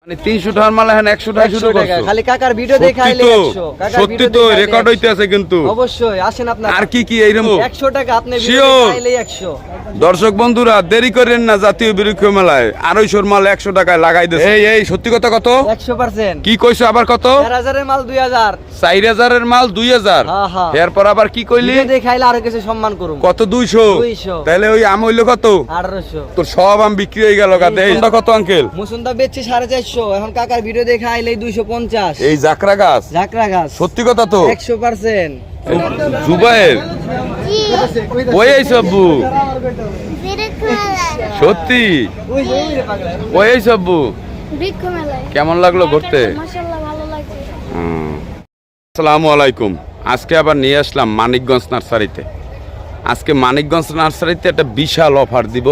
300 টাকার মাল এখন 100 টাকা শুরু করছো। খালি কাকার ভিডিও দেখে আইলে 100 কাকার সত্যি তো রেকর্ড হইতে আছে কিন্তু অবশ্যই আসেন আপনারা। আর কি এইরকম 100 টাকা আপনি ভিডিও দেখে আইলে 100। দর্শক বন্ধুরা দেরি করেন না, জাতীয় বৃক্ষ মেলায় 250 মাল 100 টাকায় লাগাই দিয়েছে। এই সত্যি কথা কত? 100%। কি কইছো আবার কত? 4000 এর মাল 2000। 4000 এর মাল 2000। হ্যাঁ। এরপর আবার কি কইলি? ভিডিও দেখে আইলে আরো কিছু সম্মান করুম। কত? 200। তাহলে ওই আম হইলো কত? 1800। তোর সব আম বিক্রি হয়ে গেল গা। দেই কত আঙ্কেল? মুসুন্দা বেচছি 450। এখন কাকার ভিডিও দেখে আইলে 250। এই জাকরা গাছ সত্যি কথা তো 100%। জুবাইর ওই সব্বু সত্যি ওই সব্বু কেমন লাগলো ঘুরতে? আসসালামু আলাইকুম। আজকে আবার নিয়ে আসলাম মানিকগঞ্জ নার্সারিতে। আজকে মানিকগঞ্জ নার্সারিতে একটা বিশাল অফার দিব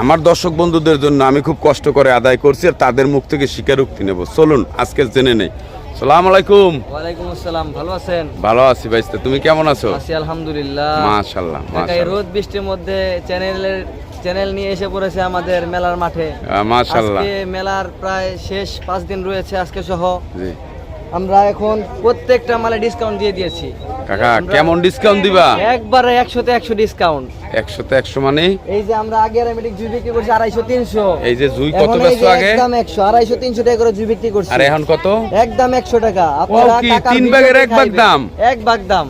আমার দর্শক বন্ধুদের জন্য। আমি খুব কষ্ট করে আদায় করছি আর তাদের মুখ থেকে স্বীকারোক্তি নেব। চলুন আজকে জেনে নেই। আসসালামু আলাইকুম। ওয়ালাইকুম আসসালাম। ভালো আছেন? ভালো আছি ভাই। তুমি কেমন আছো? আছি আলহামদুলিল্লাহ। মাশাআল্লাহ এই রোদ বৃষ্টির মধ্যে চ্যানেল নিয়ে এসে পড়েছে আমাদের মেলার মাঠে। মাশাআল্লাহ। আজকে মেলার প্রায় শেষ 5 দিন রয়েছে আজকে সহ। জি। আমরা এখন প্রত্যেকটা মালে ডিসকাউন্ট দিয়ে দিয়েছি। কাকা কেমন ডিসকাউন্ট দিবা? একবারে 100 তে 100 ডিসকাউন্ট। 100 তে 100 মানে? এই যে আমরা আগে অ্যারোমেটিক জুই বিক্রি করছি 250 300। এই যে জুই কত বেচছো আগে? একদম 100 250 300 টাকা করে জুই বিক্রি করছি। আর এখন কত? একদম 100 টাকা। আপনারা টাকা 3 ভাগের 1 ভাগ দাম। 1 ভাগ দাম।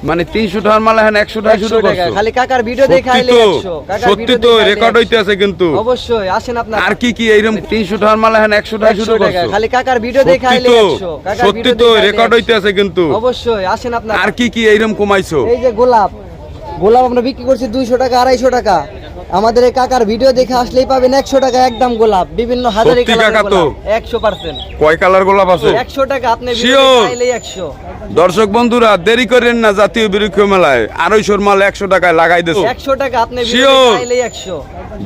মানে 300 টাকার মাল এখন 100 টাকা শুরু করছো। খালি কাকার ভিডিও দেখে আইলে 100 কাকার সত্যি তো রেকর্ড হইতে আছে কিন্তু অবশ্যই আসেন আপনারা। আর কি এইরকম 300 টাকার মাল এখন 100 টাকা শুরু করছো। খালি কাকার ভিডিও দেখে আইলে 100 কাকার সত্যি তো রেকর্ড হইতে আছে কিন্তু অবশ্যই আসেন আপনারা। আর কি এইরকম কমাইছো? এই যে গোলাপ আমরা বিক্রি করছি 200 টাকা 250 টাকা। আমাদের এই কাকার ভিডিও দেখে আসলেই পাবেন 100 টাকা একদম গোলাপ। বিভিন্ন হাজারি কালার গোলাপ 100%। কয় কালার গোলাপ আছে? 100 টাকা আপনি ভিডিও দেখে আইলে 100। দর্শক বন্ধুরা দেরি করেন না, জাতীয় বৃক্ষ মেলায় 250 মাল 100 টাকায় লাগাই দিয়েছে। 100 টাকা আপনি ভিডিও দেখে আইলে 100।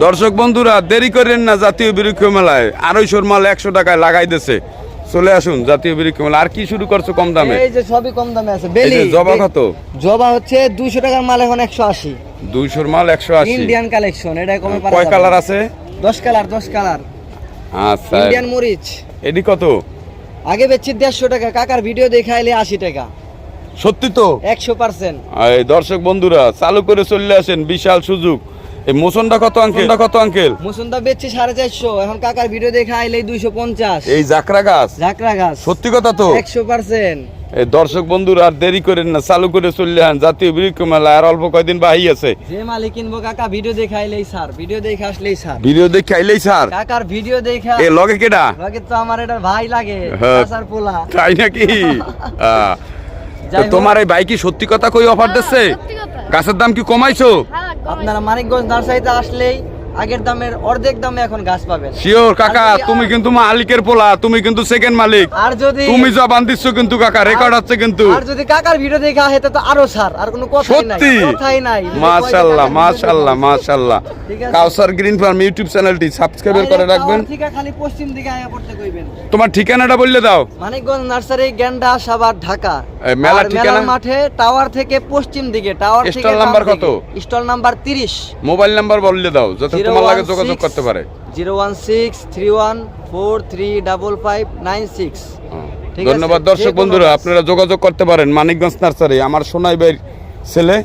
দর্শক বন্ধুরা দেরি করেন না, জাতীয় বৃক্ষ মেলায় 250 মাল 100 টাকায় লাগাই দিয়েছে। চলে আসুন জাতীয় বৃক্ষ মেলা। আর কি শুরু করছো কম দামে? এই যে সবই কম দামে আছে। বেলি জবা কত? জবা হচ্ছে 200 টাকার মাল এখন 180। 200 মাল 180। Indian collection. এটা কমে পারা। কয় কালার আছে? 10 কালার। আচ্ছা। ইন্ডিয়ান মরিচ এডি কত? আগে বেচছি 150 টাকা। কাকার ভিডিও দেখে আইলে 80 টাকা। সত্যি তো 100%। এই দর্শক বন্ধুরা চালু করে চলে আসেন, বিশাল সুযোগ। এই মোসনটা কত আঙ্কেল? মুসুন্দা বেচছি 450। এখন কাকার ভিডিও দেখে আইলে 250। এই জাকরা গাছ সত্যি কথা তো 100%। এই দর্শক বন্ধুরা আর দেরি করেন না, চালু করে চলে আসেন জাতীয় বৃক্ষ মেলা। আর অল্প কয়দিন বাকি আছে। যে মালিক কিনবো কাকা ভিডিও দেখে আইলেই স্যার, ভিডিও দেখে আসলেই স্যার, ভিডিও দেখে আইলেই স্যার। কাকার ভিডিও দেখে এ লগে কেডা? লগে তো আমার এটা ভাই লাগে, চাচার পোলা। তাই নাকি? তোমার এই ভাই কি সত্যি কথা কই অফার দিচ্ছে? গাছের দাম কি কমাইছো? আপনারা মানিকগঞ্জ নার্সারিতে আসলেই আগের দামের অর্ধেক দামে এখন গাছ পাবেন। শিওর কাকা, তুমি কিন্তু মালিকের পোলা, তুমি কিন্তু সেকেন্ড মালিক। আর যদি তুমি জবান দিচ্ছ কিন্তু কাকা, রেকর্ড আছে কিন্তু। আর যদি কাকার ভিডিও দেখে আসে তো আরো স্যার, আর কোনো কথাই নাই। মাশাআল্লাহ। কাউসার গ্রিন ফার্ম ইউটিউব চ্যানেলটি সাবস্ক্রাইব করে রাখবেন। ঠিক আছে, খালি পশ্চিম দিকে আয়া পড়তে কইবেন। তোমার ঠিকানাটা বললে দাও। মানিকগঞ্জ নার্সারি, গেন্ডা, সাভার, ঢাকা। মেলা ঠিকানা মাঠে টাওয়ার থেকে পশ্চিম দিকে, টাওয়ার থেকে স্টল নাম্বার কত? Stall number 30। মোবাইল নাম্বার বললে দাও যাতে তোমার লাগে যোগাযোগ করতে পারে। 01631435596। ধন্যবাদ দর্শক বন্ধুরা, আপনারা যোগাযোগ করতে পারেন মানিকগঞ্জ নার্সারি। আমার সোনাই ভাইয়ের ছেলে,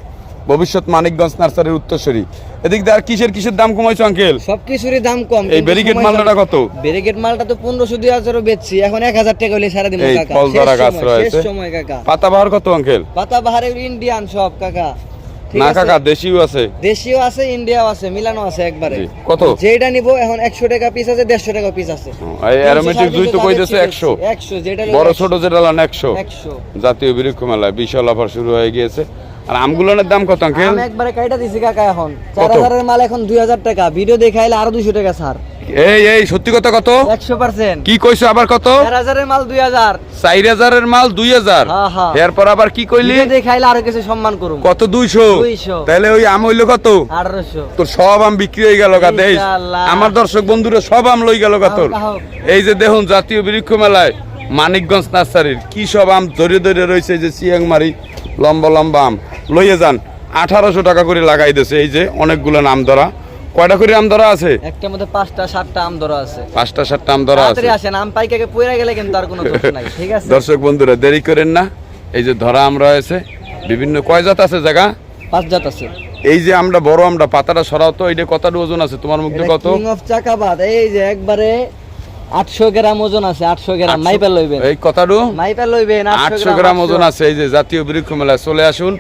ভবিষ্যৎ মানিকগঞ্জ নার্সারির উত্তরসূরি। এদিক দিয়ে আর কিসের দাম কমাইছো আঙ্কেল? সবকিছুরই দাম কম। এই ব্যারিকেড মালটা কত? ব্যারিকেড মালটা তো 1500-2000 বেচছি, এখন 1000 টাকা হইলে সারা দিন কাকা। ফল ধরা গাছ রয়েছে। শেষ সময় কাকা। পাতাবাহার কত আঙ্কেল? পাতাবাহারের ইন্ডিয়ান সব কাকা। না কাকা, দেশিও আছে, ইন্ডিয়াও আছে, মিলানো আছে একবারে। কত? যেটা নিব এখন 100 টাকা পিস আছে, 150 টাকা পিস আছে। এই অ্যারোমেটিক জুই তো কইতেছে 100। যেটা বড় ছোট যেটা লান 100। জাতীয় বৃক্ষ মেলায় বিশাল অফার শুরু হয়ে গিয়েছে। আর আমগুলোর দাম কত আঙ্কেল? আমি একবারে কাইটা দিছি কাকা। এখন 4000 এর মাল এখন 2000 টাকা। ভিডিও দেখাইলে আরো 200 টাকা স্যার। এই সত্যি কথা কত? 100%। কি কইছো আবার কত? 4000 এর মাল 2000। 4000 এর মাল 2000। হ্যাঁ। এরপর আবার কি কইলি? ভিডিও দেখাইলে আরো কিছু সম্মান করুম। কত? 200। তাহলে ওই আম হইলো কত? 1800। তোর সব আম বিক্রি হয়ে গেল গা। দেখ আমার দর্শক বন্ধুরা সব আম লই গেল গা তোর। এই যে দেখুন জাতীয় বৃক্ষ মেলায় মানিকগঞ্জ নার্সারির কি সব আম ধরে রয়েছে। যে সিয়াংমারি লম্বা আম লইয়ে যান। 1800 টাকা করে লাগাই দিয়েছে। এই যে অনেকগুলো নাম ধরা কয়টা করে আম ধরা আছে? একটার মধ্যে 5টা 7টা আম ধরা আছে। 5টা 7টা আম ধরা আছে। তাড়াতাড়ি আসেন, আম পাইকাকে পইরা গেলে কিন্তু আর কোনো দোষ নাই, ঠিক আছে? দর্শক বন্ধুরা দেরি করেন না, এই যে ধরা আম রয়েছে বিভিন্ন কয় জাত আছে জায়গা? 5 জাত আছে। এই যে আমরা বড় আমরা পাতাটা সরাও তো, এটা কতটা ওজন আছে তোমার মুখে? কত? কিং অফ চাকাবাদ, এই যে একবারে 800 গ্রাম ওজন আছে। 800 গ্রাম মাইপা লইবেন। এই কতটা? মাইপা লইবেন 800 গ্রাম ওজন আছে। এই যে জাতীয় বৃক্ষ মেলায় চলে আসুন,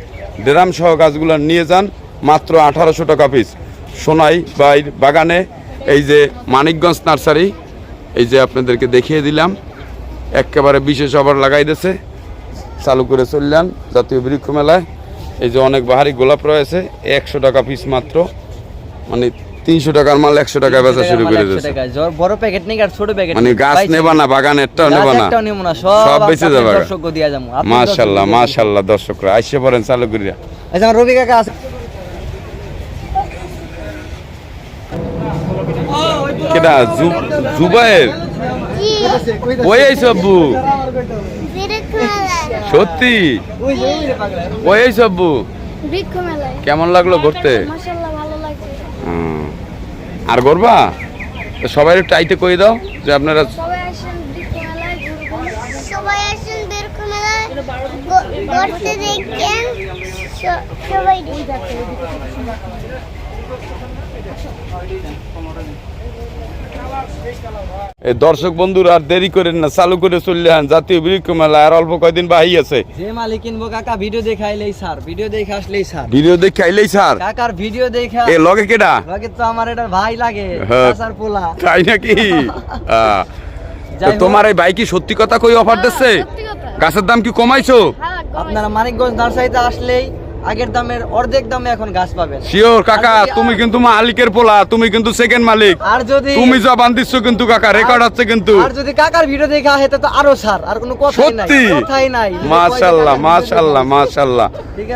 ড্রাম সহ গাছগুলো নিয়ে যান, মাত্র 1800 টাকা পিস। সোনাই বাগানে এই যে মানিকগঞ্জ নার্সারি, এই যে আপনাদেরকে দেখিয়ে দিলাম, একেবারে বিশেষ অফার লাগাই দিয়েছে, চালু করে চললেন জাতীয় বৃক্ষ মেলায়। এই যে অনেক বাহারি গোলাপ রয়েছে, 100 টাকা পিস মাত্র, মানে 300 টাকার মাল 100 টাকায় বেচা শুরু করে দিয়েছে। বড় প্যাকেট নেই আর ছোট প্যাকেট, মানে গাছ নেবা না, বাগানেরটাও নেবা না, সব বেঁচে যাবে। মাশাআল্লাহ মাশাআল্লাহ, দর্শকরা আইসে পড়েন চালু করিয়া। আচ্ছা, আমার রবি কাকা আছে। কেডা? জুবাইর ওই আইছো আব্বু? সত্যি ওই আইছো আব্বু? কেমন লাগলো ঘুরতে? আর করবা? সবাই একটু আইতে কই দাও যে আপনারা এই দর্শক বন্ধুরা আর দেরি করেন না, চালু করে চললে আন জাতীয় বৃক্ষ মেলা। আর অল্প কয়দিন বাহি আছে। যে মালিক কিনবো কাকা ভিডিও দেখে আইলেই স্যার, ভিডিও দেখে আসলেই স্যার, ভিডিও দেখে আইলেই স্যার। কাকার ভিডিও দেখে এ লগে কেডা? লগে তো আমার এটা ভাই লাগে, চাচার পোলা। তাই নাকি? তো তোমার এই ভাই কি সত্যি কথা কই অফার দিচ্ছে? গাছের দাম কি কমাইছো? আপনারা মানিকগঞ্জ নার্সারিতে আসলেই আগের দামের অর্ধেক দামে এখন গাছ পাবেন। শিওর কাকা, তুমি কিন্তু মালিকের পোলা, তুমি কিন্তু সেকেন্ড মালিক। আর যদি তুমি জবান দিচ্ছ কিন্তু কাকা, রেকর্ড আছে কিন্তু। আর যদি কাকার ভিডিও দেখে আসে তো আরো স্যার, আর কোনো কথাই নাই, কথাই নাই। মাশাআল্লাহ মাশাআল্লাহ মাশাআল্লাহ।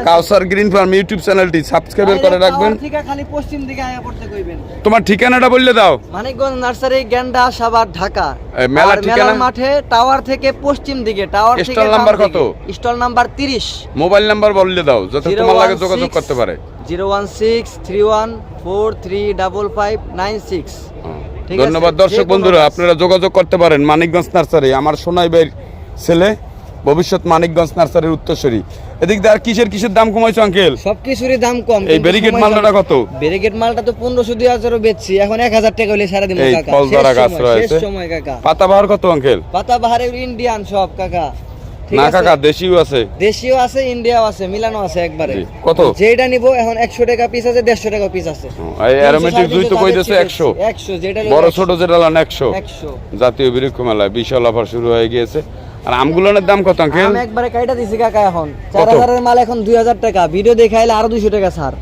কাউসার গ্রিন ফার্ম ইউটিউব চ্যানেলটি সাবস্ক্রাইব করে রাখবেন। ঠিক আছে, খালি পশ্চিম দিকে আয়া পড়তে কইবেন। তোমার ঠিকানাটা বললে দাও। মানিকগঞ্জ নার্সারি, গেন্ডা, সাভার, ঢাকা। মেলার ঠিকানা মাঠে টাওয়ার থেকে পশ্চিম দিকে, টাওয়ার থেকে স্টল নাম্বার কত? Stall number 30। মোবাইল নাম্বার বললে দাও যাতে তোমার লাগে যোগাযোগ করতে পারে। 01631435596। ধন্যবাদ দর্শক বন্ধুরা, আপনারা যোগাযোগ করতে পারেন মানিকগঞ্জ নার্সারি। আমার সোনাই ভাইয়ের ছেলে, ভবিষ্যৎ মানিকগঞ্জ নার্সারির উত্তরসূরি। এদিক দিয়ে আর কিসের দাম কমাইছো আঙ্কেল? সবকিছুরই দাম কম। এই ব্যারিকেড মালটা কত? ব্যারিকেড মালটা তো 1500-2000 বেচছি, এখন 1000 টাকা হইলে সারা দিন কাকা। ফল ধরা গাছ রয়েছে। শেষ সময় কাকা। পাতাবাহার কত আঙ্কেল? পাতাবাহার ইন্ডিয়ান সব কাকা। না কাকা, দেশিও আছে। দেশিও আছে, ইন্ডিয়াও আছে, মিলানো আছে একবারে। কত? যেটা নিব এখন 100 টাকা পিস আছে, 150 টাকা পিস আছে। এই অ্যারোমেটিক দুই তো কইতেছে 100। 100 যেটা বড় ছোট যেটা লান 100। 100। জাতীয় বৃক্ষ মেলায় বিশাল অফার শুরু হয়ে গিয়েছে। আর আমগুলোর দাম কত আঙ্কেল? আমি একবারে কাইটা দিছি কাকা, এখন 4000 এর মাল এখন 2000 টাকা। ভিডিও দেখাইলে আরো 200 টাকা ছাড়।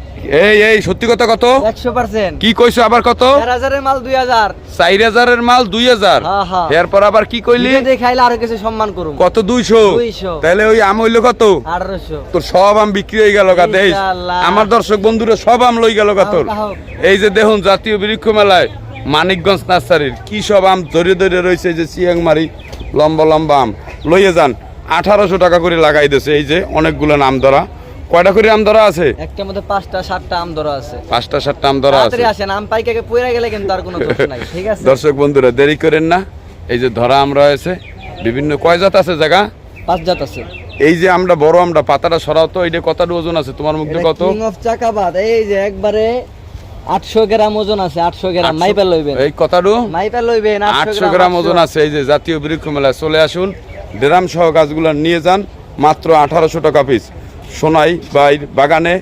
এই সত্যি কথা কত? 100%। কি কইছো আবার কত? 4000 এর মাল 2000। 4000 এর মাল 2000। হ্যাঁ হ্যাঁ। এরপর আবার কি কইলি? ভিডিও দেখাইলে আরো কিছু সম্মান করুম। কত? 200। তাহলে ওই আম হইলো কত? 1800। তোর সব আম বিক্রি হয়ে গেল গা। দেখ আমার দর্শক বন্ধুরা সব আম লই গেল গা তোর। এই যে দেখুন জাতীয় বৃক্ষ মেলায় মানিকগঞ্জ নার্সারির কি সব আম ধরে রয়েছে। এই যে চিয়াংমারি লম্বা লম্বা আম লইয়ে যান, 1800 টাকা করে লাগাই দিয়েছে। এই যে অনেকগুলো নাম ধরা। কয়টা করে আম ধরা আছে? একটার মধ্যে 5টা 7টা আম ধরা আছে। 5টা 7টা আম ধরা আছে। তাড়াতাড়ি আসেন, আম পাইকাকে পইরা গেলে কিন্তু আর কোনো দোষ নাই, ঠিক আছে? দর্শক বন্ধুরা দেরি করেন না, এই যে ধরা আম রয়েছে বিভিন্ন কয় জাত আছে জায়গা? 5 জাত আছে। এই যে আমরা বড় আমরা পাতাটা সরাও তো, এটা কতটা ওজন আছে তোমার মুখে? কত? কিং অফ চাকাবাদ, এই যে একবারে 800 গ্রাম ওজন আছে। 800 গ্রাম মাইপা লইবেন। এই কতটা? মাইপা লইবেন 800 গ্রাম ওজন আছে। এই যে জাতীয় বৃক্ষ মেলায় চলে আসুন, ড্রাম সহ গাছগুলো নিয়ে যান, মাত্র 1800 টাকা পিস। সোনাই বাগানে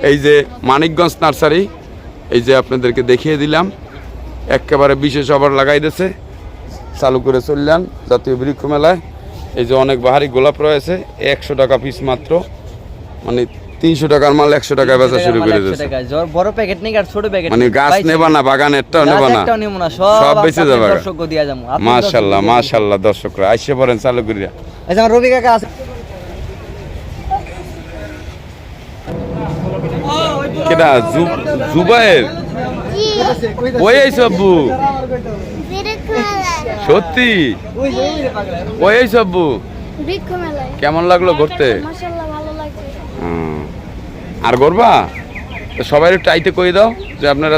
এই যে মানিকগঞ্জ নার্সারি, এই যে আপনাদেরকে দেখিয়ে দিলাম, একেবারে বিশেষ অফার লাগাই দিয়েছে, চালু করে চললেন জাতীয় বৃক্ষ মেলায়। এই যে অনেক বাহারি গোলাপ রয়েছে, 100 টাকা পিস মাত্র, মানে 300 টাকার মাল 100 টাকায় বেচা শুরু করে দিয়েছে। বড় প্যাকেট নেই আর ছোট প্যাকেট, মানে গাছ নেবা না, বাগানেরটাও নেবা না, সব বেঁচে যাবে। মাশাআল্লাহ মাশাআল্লাহ, দর্শকরা আইসে পড়েন চালু করিয়া। আচ্ছা, আমার রবি কাকা আছে। কেডা? জুবাইর ওই আইছো আব্বু? সত্যি ওই আইছো আব্বু? কেমন লাগলো ঘুরতে? আর করবা? সবাই একটু আইতে কই দাও যে আপনারা